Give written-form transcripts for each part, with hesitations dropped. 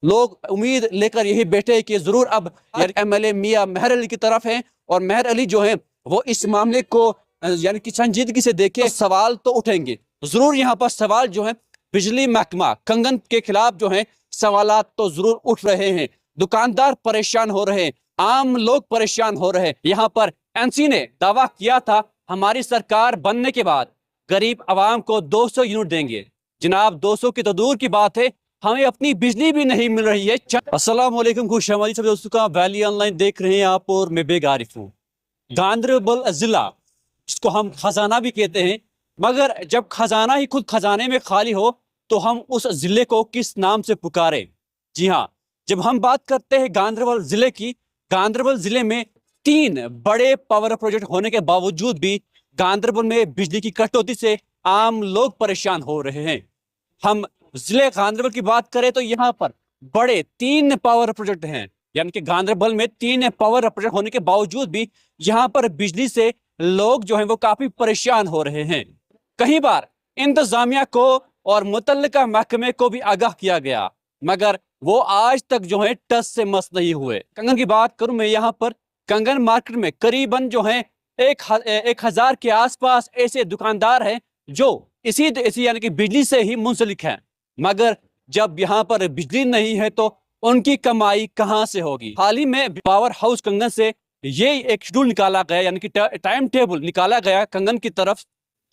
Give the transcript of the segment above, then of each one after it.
लोग उम्मीद लेकर यही बैठे हैं कि जरूर अब एमएलए मियां मेहर अली की तरफ हैं और मेहर अली जो है वो इस मामले को यानी कि संजीदगी से देखे, तो सवाल तो उठेंगे जरूर। यहाँ पर सवाल जो है बिजली महकमा कंगन के खिलाफ जो है सवालात तो जरूर उठ रहे हैं। दुकानदार परेशान हो रहे हैं, आम लोग परेशान हो रहे हैं। यहाँ पर एनसी ने दावा किया था हमारी सरकार बनने के बाद गरीब आवाम को 200 यूनिट देंगे। जनाब 200 की तो दूर की बात है, हमें अपनी बिजली भी नहीं मिल रही है। अस्सलाम वालेकुम, खुश आमदीद सभी दोस्तों का। वैली ऑनलाइन देख रहे हैं आप और मैं बेग आरिफ हूँ। गांदरबल जिला जिसको हम खजाना भी कहते हैं, मगर जब खजाना ही खुद खजाने में खाली हो तो हम उस जिले को किस नाम से पुकारें। जी हाँ, जब हम बात करते हैं गांदरबल जिले की, गांदरबल जिले में 3 बड़े पावर प्रोजेक्ट होने के बावजूद भी गांदरबल में बिजली की कटौती से आम लोग परेशान हो रहे हैं। हम जिले गांदरबल की बात करें तो यहाँ पर बड़े 3 पावर प्रोजेक्ट हैं, यानी कि गांदरबल में 3 पावर प्रोजेक्ट होने के बावजूद भी यहाँ पर बिजली से लोग जो हैं वो काफी परेशान हो रहे हैं। कई बार इंतजामिया को और मुतल्लिका महकमे को भी आगाह किया गया, मगर वो आज तक जो है टस से मस नहीं हुए। कंगन की बात करूं मैं, यहाँ पर कंगन मार्केट में करीबन जो है 1000 के आसपास ऐसे दुकानदार हैं जो इसी यानी कि बिजली से ही मुंसलिक हैं, मगर जब यहाँ पर बिजली नहीं है तो उनकी कमाई कहाँ से होगी। हाल ही में पावर हाउस कंगन से ये एक शेड्यूल निकाला गया, यानी कि टाइम टेबल निकाला गया कंगन की तरफ,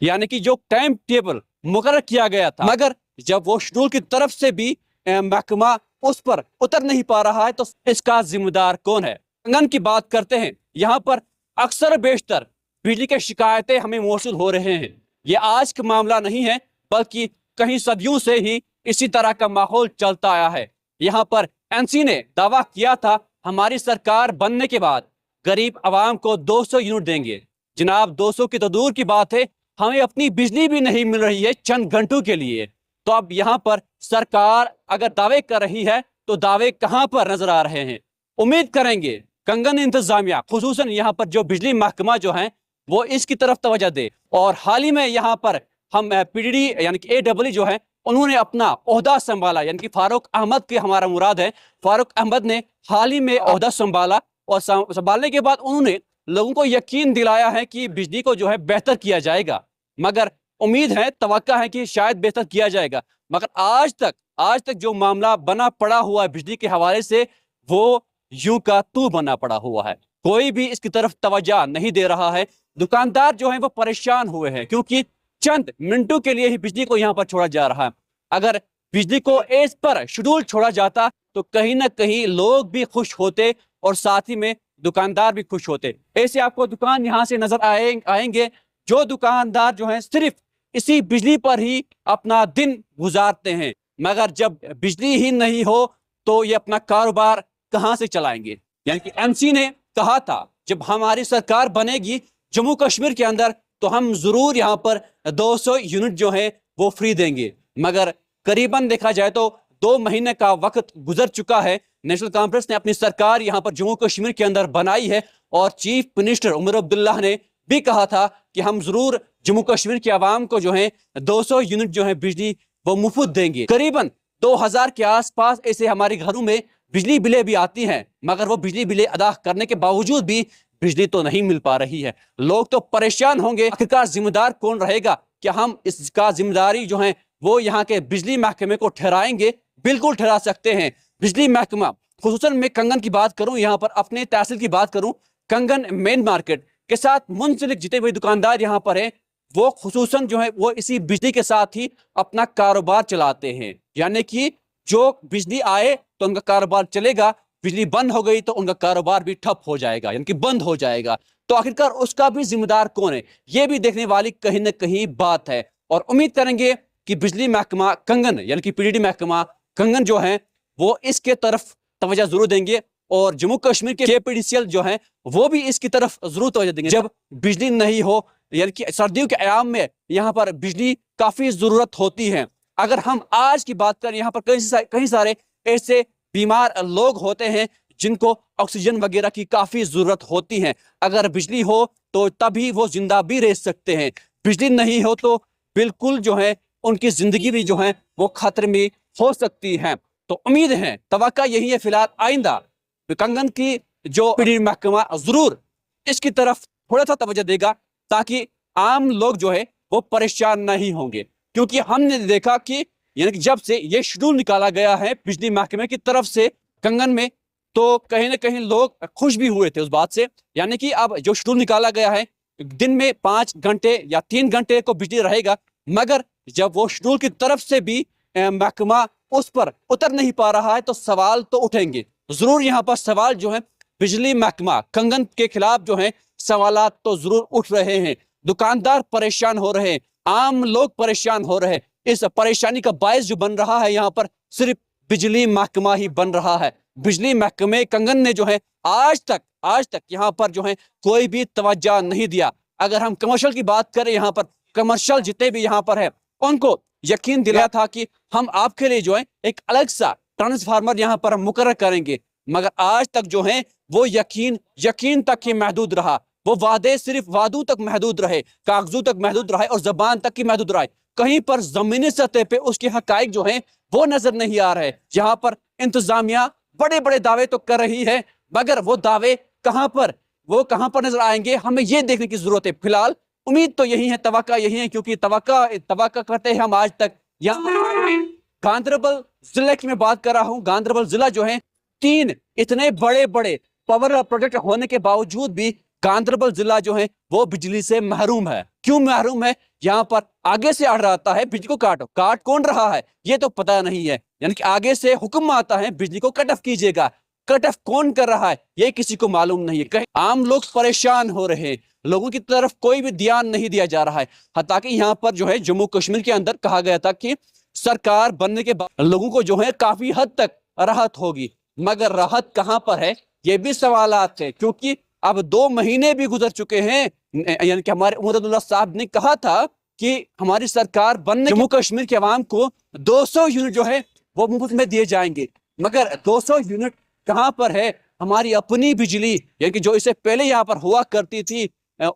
यानी कि जो टाइम टेबल मुकर्रर किया गया था, मगर जब वो शेड्यूल की तरफ से भी महकमा उस पर उतर नहीं पा रहा है तो इसका जिम्मेदार कौन है। कंगन की बात करते हैं, यहाँ पर अक्सर बेशतर बिजली की शिकायतें हमें मौसूल हो रहे हैं। ये आज का मामला नहीं है, बल्कि कहीं सदियों से ही इसी तरह का माहौल चलता आया है। यहाँ पर एनसी ने दावा किया था हमारी सरकार बनने के बाद गरीब आवाम को 200 यूनिट देंगे। जनाब 200 की तो दूर की बात है, हमें अपनी बिजली भी नहीं मिल रही है चंद घंटों के लिए। तो अब यहाँ पर सरकार अगर दावे कर रही है तो दावे कहाँ पर नजर आ रहे हैं। उम्मीद करेंगे कंगन इंतजामिया खुसूसन यहाँ पर जो बिजली महकमा जो है वो इसकी तरफ तवज्जो दे। और हाल ही में यहाँ पर हम पीडीडी यानी कि एडब्ल्यू जो है उन्होंने अपना ओहदा संभाला, यानी कि फारूक अहमद के हमारा मुराद है। फारूक अहमद ने हाल ही में ओहदा संभाला और संभालने के बाद उन्होंने लोगों को यकीन दिलाया है कि बिजली को जो है बेहतर किया जाएगा, मगर उम्मीद है, तवक्का है कि शायद बेहतर किया जाएगा। मगर आज तक जो मामला बना पड़ा हुआ है बिजली के हवाले से, वो यूं का तू बना पड़ा हुआ है। कोई भी इसकी तरफ तवज्जो नहीं दे रहा है। दुकानदार जो है वो परेशान हुए हैं क्योंकि चंद मिनटों के लिए ही बिजली को यहाँ पर छोड़ा जा रहा है। अगर बिजली को एज पर शेड्यूल छोड़ा जाता तो कहीं ना कहीं लोग भी खुश होते और साथ ही में दुकानदार भी खुश होते। ऐसे आपको दुकान यहाँ से नजर आएंगे जो दुकानदार जो हैं सिर्फ इसी बिजली पर ही अपना दिन गुजारते हैं, मगर जब बिजली ही नहीं हो तो ये अपना कारोबार कहाँ से चलाएंगे। यानी कि एमसी ने कहा था जब हमारी सरकार बनेगी जम्मू कश्मीर के अंदर तो हम जरूर यहाँ पर 200 यूनिट जो है वो फ्री देंगे, मगर करीबन देखा जाए तो 2 महीने का वक्त गुजर चुका है। नेशनल कॉन्फ्रेंस ने अपनी सरकार यहाँ पर जम्मू कश्मीर के अंदर बनाई है और चीफ मिनिस्टर उमर अब्दुल्ला ने भी कहा था कि हम जरूर जम्मू कश्मीर के आवाम को जो है 200 यूनिट जो है बिजली वो मुफ्त देंगे। करीबन 2000 के आसपास ऐसे हमारे घरों में बिजली बिलें भी आती हैं, मगर वो बिजली बिलें अदा करने के बावजूद भी बिजली तो नहीं मिल पा रही है। लोग तो परेशान होंगे। आखिरकार जिम्मेदार कौन रहेगा? क्या हम इसका जिम्मेदारी जो है वो यहाँ के बिजली महकमे को ठहराएंगे? बिल्कुल ठहरा सकते हैं। बिजली महकमा खुसूसन मैं कंगन की बात करूं, यहाँ पर अपने तहसील की बात करूं, कंगन मेन मार्केट के साथ मुंसलिक जितने भी दुकानदार यहाँ पर हैं वो खुसूसन जो है वो इसी बिजली के साथ ही अपना कारोबार चलाते हैं। यानी कि जो बिजली आए तो उनका कारोबार चलेगा, बिजली बंद हो गई तो उनका कारोबार भी ठप हो जाएगा, यानी कि बंद हो जाएगा। तो आखिरकार उसका भी जिम्मेदार कौन है, ये भी देखने वाली कहीं ना कहीं बात है। और उम्मीद करेंगे कि बिजली महकमा कंगन यानी कि पीडीडी महकमा कंगन जो है वो इसके तरफ तवज्जो जरूर देंगे और जम्मू कश्मीर के केपीडीसीएल जो है वो भी इसकी तरफ जरूर तवज्जो देंगे। जब बिजली नहीं हो, यानी कि सर्दियों के आयाम में यहाँ पर बिजली काफी जरूरत होती है। अगर हम आज की बात करें, यहाँ पर कई सारे ऐसे बीमार लोग होते हैं जिनको ऑक्सीजन वगैरह की काफी जरूरत होती है। अगर बिजली हो तो तभी वो जिंदा भी रह सकते हैं, बिजली नहीं हो तो बिल्कुल जो है उनकी जिंदगी भी जो है वो खतरे में हो सकती है। तो उम्मीद है, तवक्का यही है फिलहाल आइंदा कंगन की जो पीडीडी महकमा जरूर इसकी तरफ थोड़ा सा तवज्जो देगा, ताकि आम लोग जो है वो परेशान नहीं होंगे। क्योंकि हमने देखा कि यानी कि जब से ये शेड्यूल निकाला गया है बिजली महकमे की तरफ से कंगन में, तो कहीं ना कहीं लोग खुश भी हुए थे उस बात से। यानी कि अब जो शेड्यूल निकाला गया है, दिन में 5 घंटे या 3 घंटे को बिजली रहेगा, मगर जब वो शेड्यूल की तरफ से भी महकमा उस पर उतर नहीं पा रहा है, तो सवाल तो उठेंगे जरूर। यहाँ पर सवाल जो है बिजली महकमा कंगन के खिलाफ जो है सवालात तो जरूर उठ रहे हैं। दुकानदार परेशान हो रहे हैं, आम लोग परेशान हो रहे हैं। इस परेशानी का बायस जो बन रहा है यहाँ पर सिर्फ बिजली महकमा ही बन रहा है। बिजली महकमे कंगन ने जो है आज तक यहाँ पर जो है कोई भी तवज्जो नहीं दिया। अगर हम कमर्शियल की बात करें, यहाँ पर कमर्शियल जितने भी यहाँ पर है उनको यकीन दिलाया था कि हम आपके लिए जो है एक अलग सा ट्रांसफार्मर यहाँ पर हम मुकर्रर करेंगे, मगर आज तक जो है वो यकीन तक ही महदूद रहा। वो वादे सिर्फ वादों तक महदूद रहे, कागजों तक महदूद रहे और जबान तक ही महदूद रहे। कहीं पर जमीनी सतह पे उसके हकाइक जो हैं वो नजर नहीं आ रहे। यहाँ पर इंतजामिया बड़े बड़े दावे तो कर रही है, मगर वो दावे कहाँ पर नजर आएंगे, हमें ये देखने की जरूरत है। फिलहाल उम्मीद तो यही है, तवक्का यही है, क्योंकि तवक्का करते हैं हम आज तक। यहाँ गांधरबल जिले की मैं बात कर रहा हूँ। गांधरबल जिला जो है 3 इतने बड़े बड़े पावर प्रोजेक्ट होने के बावजूद भी गांधरबल जिला जो है वो बिजली से महरूम है। क्यों महरूम है? यहाँ पर आगे से आ रहा है बिजली को काट कौन रहा है ये तो पता नहीं है। यानी कि आगे से हुक्म आता है बिजली को कट ऑफ कीजिएगा, कट ऑफ कौन कर रहा है ये किसी को मालूम नहीं है। कहीं आम लोग परेशान हो रहे हैं, लोगों की तरफ कोई भी ध्यान नहीं दिया जा रहा है। हालांकि यहाँ पर जो है जम्मू कश्मीर के अंदर कहा गया था कि सरकार बनने के बाद लोगों को जो है काफी हद तक राहत होगी, मगर राहत कहाँ पर है ये भी सवालात है। क्योंकि अब 2 महीने भी गुजर चुके हैं। यानी कि हमारे उमर अब्दुल्ला साहब ने कहा था कि हमारी सरकार बनने जम्मू कश्मीर के अवाम को 200 यूनिट जो है वो मुफ्त में दिए जाएंगे, मगर 200 यूनिट कहाँ पर है? हमारी अपनी बिजली यानी कि जो इससे पहले यहाँ पर हुआ करती थी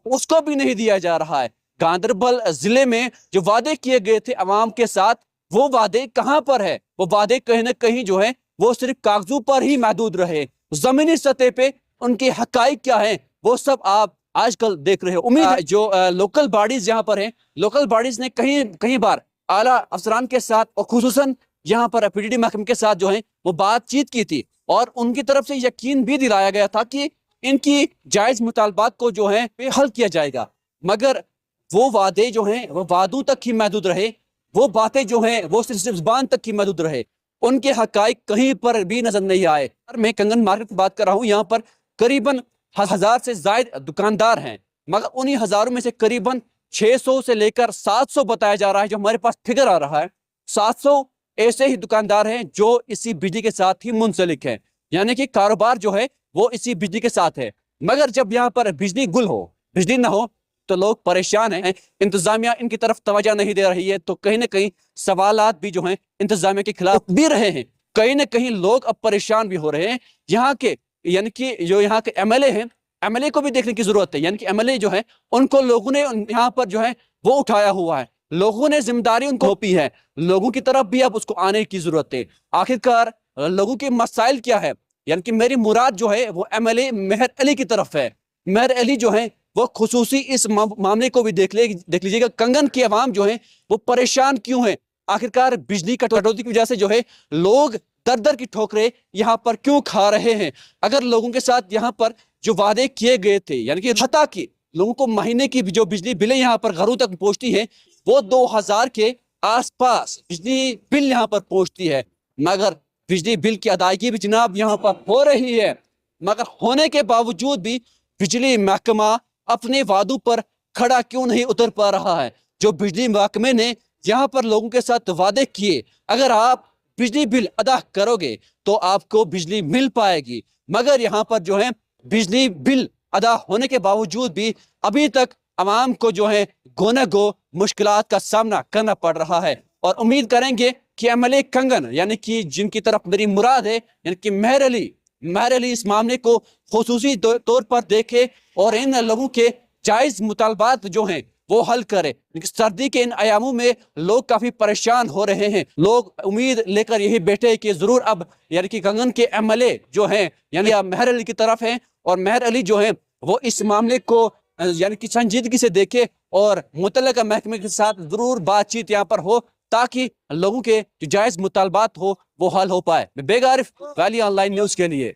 उसको भी नहीं दिया जा रहा है। गांधरबल जिले में जो वादे किए गए थे अवाम के साथ, वो वादे कहाँ पर है? वो वादे कहीं ना कहीं जो है वो सिर्फ कागजों पर ही महदूद रहे। जमीनी सतह पे उनके हकाइक क्या है वो सब आप आजकल देख रहे हो। उम्मीद है जो लोकल बॉडीज यहाँ पर हैं, लोकल बॉडीज ने कहीं बार आला अफसरान के साथ और खुसूसन यहाँ पर पीडीडी महकमे के साथ जो है वो बातचीत की थी, और उनकी तरफ से यकीन भी दिलाया गया था कि इनकी जायज मुतालबात को जो है हल किया जाएगा। मगर वो वादे जो हैं वो वादों तक ही महदूद रहे, वो बातें जो हैं वो सिर्फ ज़बान तक ही महदूद रहे, उनके हकाइक कहीं पर भी नजर नहीं आए। मैं कंगन मार्केट की बात कर रहा हूँ, यहाँ पर करीबन 1000 से ज्यादा दुकानदार हैं, मगर उन्हीं हजारों में से करीबन 600 से लेकर 700 बताया जा रहा है, जो हमारे पास फिगर आ रहा है 700 ऐसे ही दुकानदार हैं जो इसी बिजली के साथ ही मुंसलिक हैं। यानी कि कारोबार जो है वो इसी बिजली के साथ है। मगर जब यहाँ पर बिजली गुल हो, बिजली ना हो, तो लोग परेशान हैं। इंतजामिया इनकी तरफ तवज्जो नहीं दे रही है, तो कहीं ना कहीं सवालात भी जो हैं इंतजामिया के खिलाफ भी रहे हैं। कहीं ना कहीं लोग अब परेशान भी हो रहे हैं। यहाँ के यानी कि जो यहाँ के एमएलए हैं, एमएलए को भी देखने की जरूरत है। यानी कि एमएलए जो है उनको लोगों ने यहाँ पर जो है वो उठाया हुआ है, लोगों ने जिम्मेदारी उनको सौंपी है, लोगों की तरफ भी अब उसको आने की जरूरत है। आखिरकार लोगों के मसाइल क्या है? यानी कि मेरी मुराद जो है वो एमएलए मेहर अली की तरफ है। मेहर अली जो है वो खुसूसी इस मामले को भी देख लीजिएगा। कंगन के अवाम जो है वो परेशान क्यों है? आखिरकार बिजली कटौती की वजह से जो है लोग दर दर की ठोकरें यहाँ पर क्यों खा रहे हैं? अगर लोगों के साथ यहाँ पर जो वादे किए गए थे, यानी कि हता की लोगों को महीने की जो बिजली बिलें यहाँ पर घरों तक पहुंचती है वो 2000 के आसपास बिजली बिल यहाँ पर पहुंचती है, मगर बिजली बिल की अदायगी भी जनाब यहाँ पर हो रही है। मगर होने के बावजूद भी बिजली महकमा अपने वादों पर खड़ा क्यों नहीं उतर पा रहा है? जो बिजली महकमे ने यहाँ पर लोगों के साथ वादे किए, अगर आप बिजली बिल अदा करोगे तो आपको बिजली मिल पाएगी, मगर यहाँ पर जो है बिजली बिल अदा होने के बावजूद भी अभी तक आवाम को जो है गोना गो मुश्किलात का सामना करना पड़ रहा है। और उम्मीद करेंगे कि एमएलए कंगन यानी कि जिनकी तरफ मेरी मुराद है, यानी कि मेहर अली इस मामले को खुसूसी तौर पर देखे और इन लोगों के जायज मुतालबात जो हैं وہ حل کرے. سردی کے ان ایاموں میں لوگ کافی پریشان ہو رہے ہیں. لوگ امید لے کر یہی بیٹھے کہ ضرور اب یعنی کہ کنگن کے MLA جو ہیں یعنی مہر علی کی طرف ہیں, اور مہر علی جو ہیں وہ اس معاملے کو یعنی کہ سنجیدگی سے دیکھے اور متعلقہ محکمے کے ساتھ ضرور بات چیت یہاں پر ہو تاکہ لوگوں کے جو جائز مطالبات ہو وہ حل ہو پائے. میں Baig Arif, valley online news کے لیے.